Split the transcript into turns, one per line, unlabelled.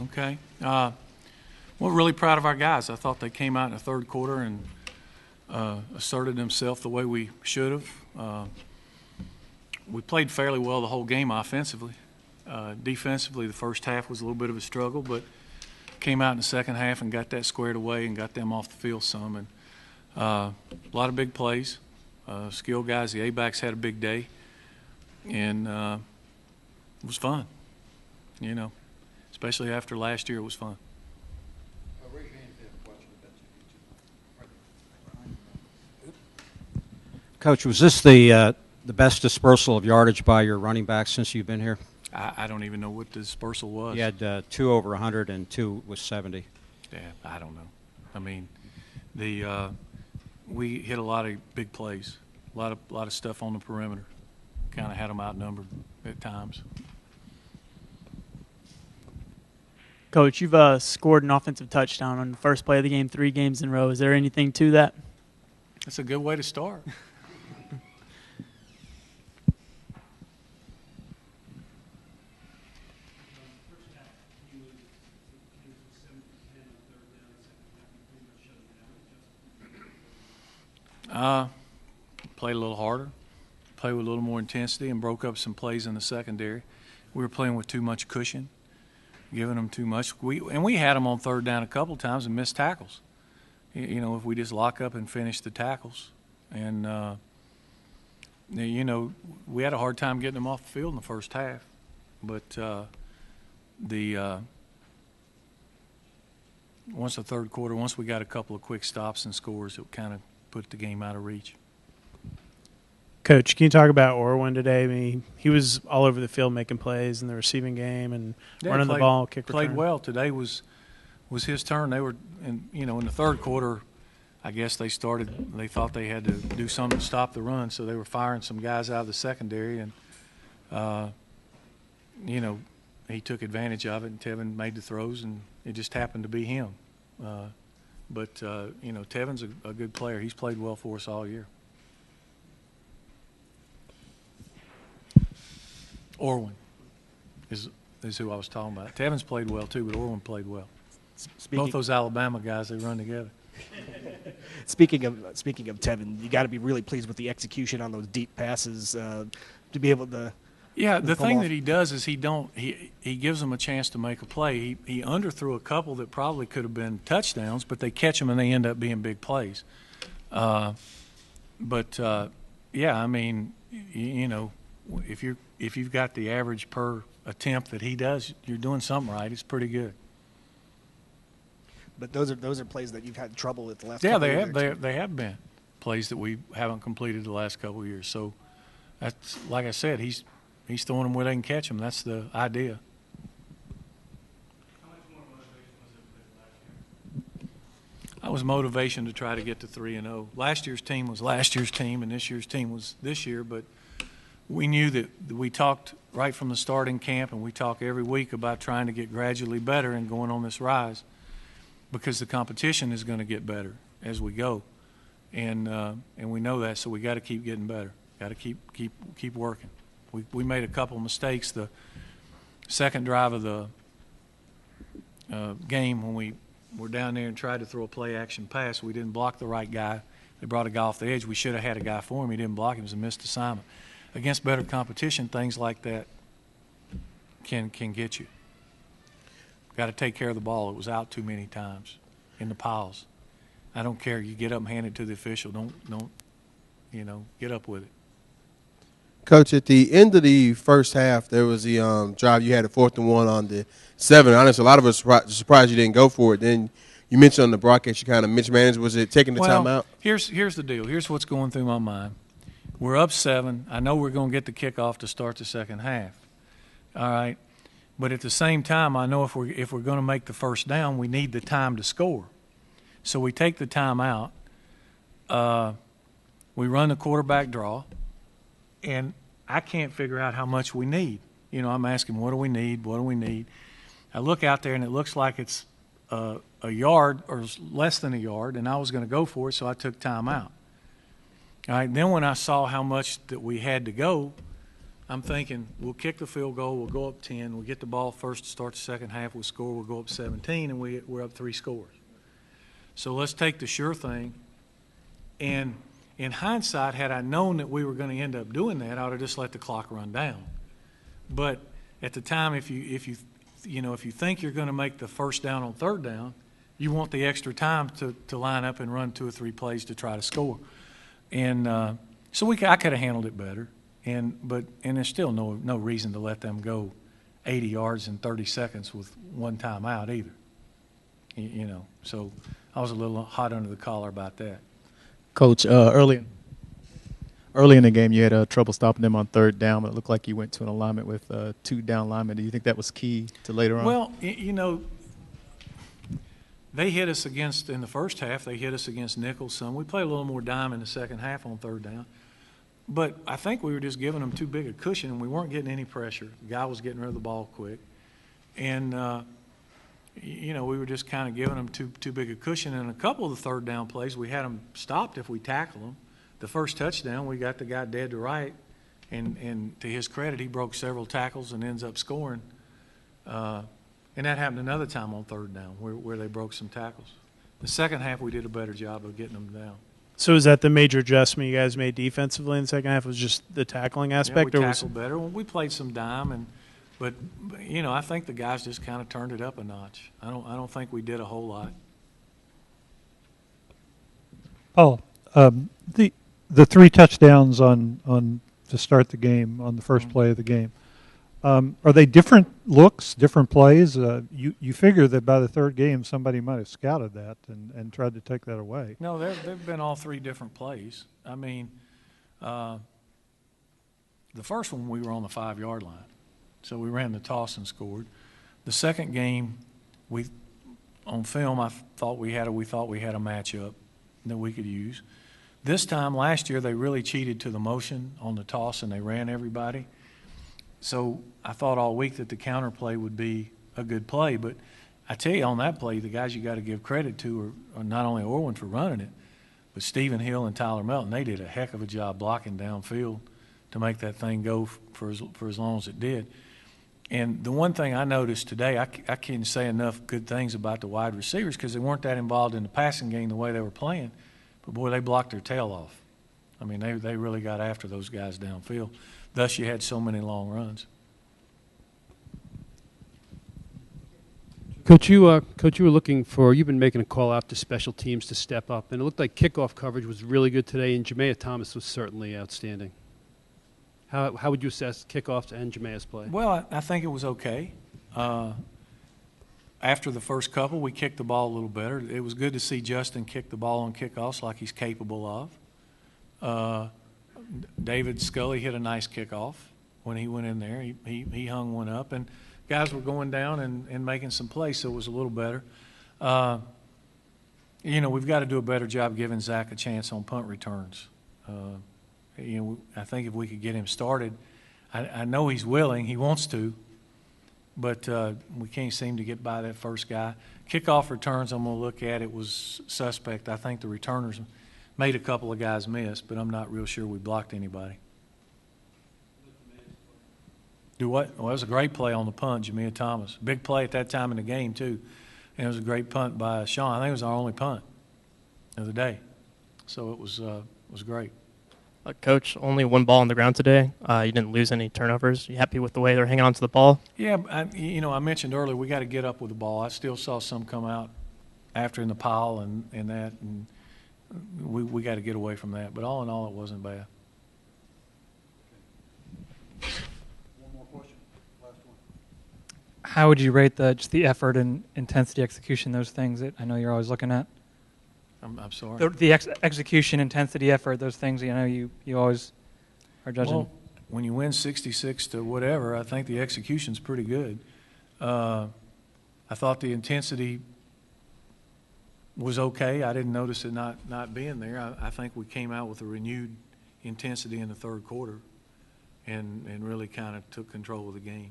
Okay. We're really proud of our guys. I thought they came out in the third quarter and asserted themselves the way we should have. We played fairly well the whole game offensively. Defensively, the first half was a little bit of a struggle, but came out in the second half and got that squared away and got them off the field some. And a lot of big plays. Skilled guys. The A-backs had a big day. And it was fun, especially after last year. It was fun.
Raise your hand if you have a question.
Coach, was this the best dispersal of yardage by your running backs since you've been here?
I don't even know what the dispersal was.
You had 2 over 100 and 2 was 70.
Yeah, I don't know. I mean, we hit a lot of big plays, a lot of stuff on the perimeter. Kind of had them outnumbered at times.
Coach, you've scored an offensive touchdown on the first play of the game 3 games in a row. Is there anything to that?
That's a good way to start. Played a little harder, played with a little more intensity, and broke up some plays in the secondary. We were playing with too much cushion, giving them too much. We had them on third down a couple times and missed tackles. If we just lock up and finish the tackles. And, we had a hard time getting them off the field in the first half. But once the third quarter, once we got a couple of quick stops and scores, it kind of put the game out of reach.
Coach, can you talk about Orwin today? I mean, he was all over the field making plays in the receiving game and running the ball, kick return.
Played well. Today was his turn. They were, in the third quarter, I guess they thought they had to do something to stop the run, so they were firing some guys out of the secondary, and, he took advantage of it, and Tevin made the throws, and it just happened to be him. But Tevin's a good player. He's played well for us all year. Orwin is who I was talking about. Tevin's played well too, but Orwin played well. Both those Alabama guys, they run together.
Speaking of Tevin, you got to be really pleased with the execution on those deep passes to be able to.
Yeah, the thing that he does is he gives them a chance to make a play. He underthrew a couple that probably could have been touchdowns, but they catch them and they end up being big plays. Yeah, I mean, if you've got the average per attempt that he does, you're doing something right. It's pretty good.
But those are plays that you've had trouble with the last.
Yeah,
couple of years.
they have been plays that we haven't completed the last couple of years. So that's, like I said, he's throwing them where they can catch them. That's the idea.
How much more motivation was it last year?
That was motivation to try to get to 3-0. Last year's team was last year's team, and this year's team was this year. But we knew that we talked right from the start in camp, and we talk every week about trying to get gradually better and going on this rise, because the competition is going to get better as we go, and we know that. So we got to keep getting better. Got to keep working. We made a couple of mistakes the second drive of the game when we were down there and tried to throw a play-action pass. We didn't block the right guy. They brought a guy off the edge. We should have had a guy for him. He didn't block him. It was a missed assignment. Against better competition, things like that can get you. Got to take care of the ball. It was out too many times in the piles. I don't care. You get up and hand it to the official. Don't get up with it.
Coach, at the end of the first half, there was the drive you had a 4th and 1 on the 7. Honestly, a lot of us surprised you didn't go for it. Then you mentioned on the broadcast you kind of mismanaged. Was it taking the time out?
Here's the deal. Here's what's going through my mind. We're up 7. I know we're going to get the kickoff to start the second half. All right. But at the same time, I know if we're going to make the first down, we need the time to score. So we take the time out. We run the quarterback draw, and I can't figure out how much we need. I'm asking, what do we need? What do we need? I look out there, and it looks like it's a yard or less than a yard, and I was going to go for it, so I took time out. All right. Then when I saw how much that we had to go, I'm thinking we'll kick the field goal, we'll go up 10, we'll get the ball first to start the second half, we'll score, we'll go up 17, and we're up 3 scores. So let's take the sure thing. And in hindsight, had I known that we were going to end up doing that, I would have just let the clock run down. But at the time, if you think you're going to make the first down on third down, you want the extra time to line up and run 2 or 3 plays to try to score. And so I could have handled it better. And there's still no reason to let them go 80 yards in 30 seconds with one timeout either. So I was a little hot under the collar about that.
Coach, early in the game, you had trouble stopping them on third down, but it looked like you went to an alignment with 2 down linemen. Do you think that was key to later on?
Well, they hit us in the first half, they hit us against nickel some. We played a little more dime in the second half on third down. But I think we were just giving them too big a cushion, and we weren't getting any pressure. The guy was getting rid of the ball quick. And, we were just kind of giving them too big a cushion. And a couple of the third down plays, we had them stopped if we tackle them. The first touchdown, we got the guy dead to right. And to his credit, he broke several tackles and ends up scoring. And that happened another time on third down where they broke some tackles. The second half, we did a better job of getting them down.
So is that the major adjustment you guys made defensively in the second half? Was just the tackling aspect?
Yeah, we tackled better. We played some dime, but I think the guys just kind of turned it up a notch. I don't think we did a whole lot.
Paul, the 3 touchdowns on to start the game on the first play of the game. Are they different looks, different plays? You figure that by the third game somebody might have scouted that and tried to take that away.
No, they've been all 3 different plays. I mean, the first one we were on the 5-yard line, so we ran the toss and scored. The second game, on film, I thought we had a matchup that we could use. This time last year, they really cheated to the motion on the toss and they ran everybody. So I thought all week that the counter play would be a good play. But I tell you, on that play, the guys you got to give credit to are not only Orwin for running it, but Stephen Hill and Tyler Melton. They did a heck of a job blocking downfield to make that thing go for as long as it did. And the one thing I noticed today, I can't say enough good things about the wide receivers because they weren't that involved in the passing game the way they were playing. But, boy, they blocked their tail off. I mean, they really got after those guys downfield. Thus, you had so many long runs.
Coach, you were looking for. You've been making a call out to special teams to step up, and it looked like kickoff coverage was really good today, and Jamea Thomas was certainly outstanding. How would you assess kickoffs and Jamea's play?
Well, I think it was okay. After the first couple, we kicked the ball a little better. It was good to see Justin kick the ball on kickoffs like he's capable of. David Scully hit a nice kickoff when he went in there. He hung one up, and guys were going down and making some plays, so it was a little better. We've got to do a better job giving Zach a chance on punt returns. I think if we could get him started, I know he's willing, he wants to, but we can't seem to get by that first guy. Kickoff returns, I'm going to look at it, was suspect. I think the returners made a couple of guys miss, but I'm not real sure we blocked anybody. Do what? Well, it was a great play on the punt, Jamea Thomas. Big play at that time in the game, too. And it was a great punt by Sean. I think it was our only punt of the day. So it was great.
Coach, only 1 ball on the ground today. You didn't lose any turnovers. You happy with the way they're hanging on to the ball?
Yeah, I mentioned earlier we got to get up with the ball. I still saw some come out after in the pile and that, and we got to get away from that. But all in all, it wasn't bad.
One more question. Last one.
How would you rate just the effort and intensity, execution, those things that I know you're always looking at?
I'm sorry.
The execution, intensity, effort, those things you know you always are judging.
Well, when you win 66 to whatever, I think the execution's pretty good. I thought the intensity was okay. I didn't notice it not being there. I think we came out with a renewed intensity in the third quarter and really kind of took control of the game.